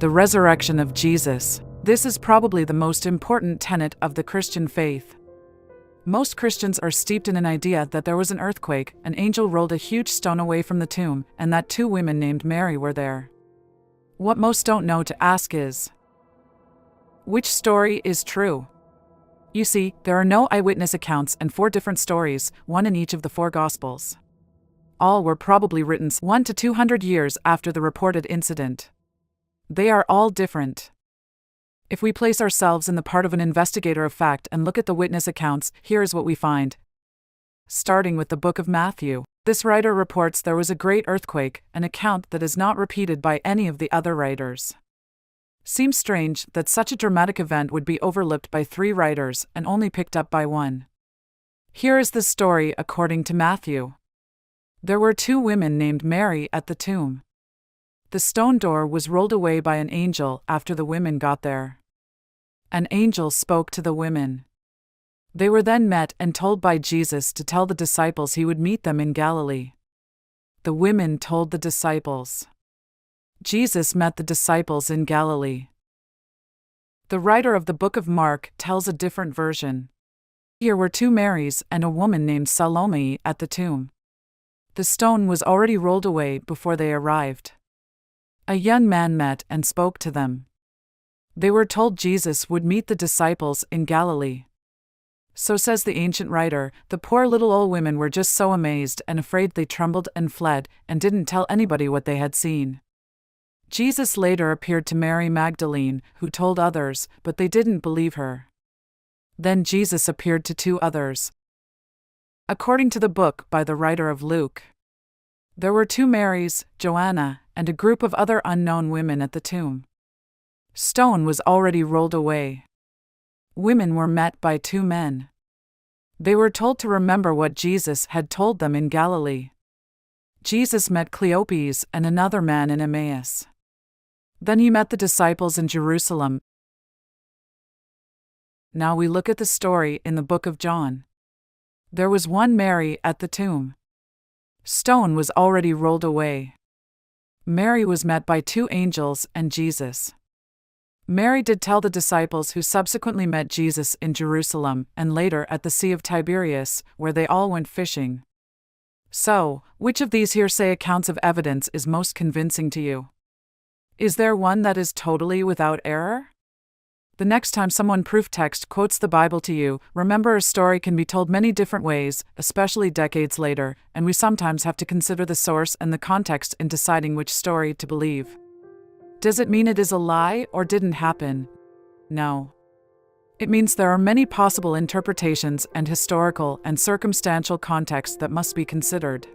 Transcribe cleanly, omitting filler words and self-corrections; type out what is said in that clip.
The resurrection of Jesus. This is probably the most important tenet of the Christian faith. Most Christians are steeped in an idea that there was an earthquake, an angel rolled a huge stone away from the tomb, and that two women named Mary were there. What most don't know to ask is, which story is true? You see, there are no eyewitness accounts and 4 different stories, one in each of the 4 Gospels. All were probably written 100 to 200 years after the reported incident. They are all different. If we place ourselves in the part of an investigator of fact and look at the witness accounts, here is what we find. Starting with the book of Matthew, this writer reports there was a great earthquake, an account that is not repeated by any of the other writers. Seems strange that such a dramatic event would be overlooked by 3 writers and only picked up by 1. Here is the story according to Matthew. There were 2 women named Mary at the tomb. The stone door was rolled away by an angel after the women got there. An angel spoke to the women. They were then met and told by Jesus to tell the disciples he would meet them in Galilee. The women told the disciples. Jesus met the disciples in Galilee. The writer of the book of Mark tells a different version. Here were 2 Marys and a woman named Salome at the tomb. The stone was already rolled away before they arrived. A young man met and spoke to them. They were told Jesus would meet the disciples in Galilee. So says the ancient writer, the poor little old women were just so amazed and afraid they trembled and fled, and didn't tell anybody what they had seen. Jesus later appeared to Mary Magdalene, who told others, but they didn't believe her. Then Jesus appeared to 2 others. According to the book by the writer of Luke, there were 2 Marys, Joanna, and a group of other unknown women at the tomb. Stone was already rolled away. Women were met by 2 men. They were told to remember what Jesus had told them in Galilee. Jesus met Cleopas and another man in Emmaus. Then he met the disciples in Jerusalem. Now we look at the story in the book of John. There was 1 Mary at the tomb. Stone was already rolled away. Mary was met by 2 angels and Jesus. Mary did tell the disciples who subsequently met Jesus in Jerusalem and later at the Sea of Tiberias, where they all went fishing. So, which of these hearsay accounts of evidence is most convincing to you? Is there one that is totally without error? The next time someone proof text quotes the Bible to you, remember a story can be told many different ways, especially decades later, and we sometimes have to consider the source and the context in deciding which story to believe. Does it mean it is a lie or didn't happen? No. It means there are many possible interpretations and historical and circumstantial contexts that must be considered.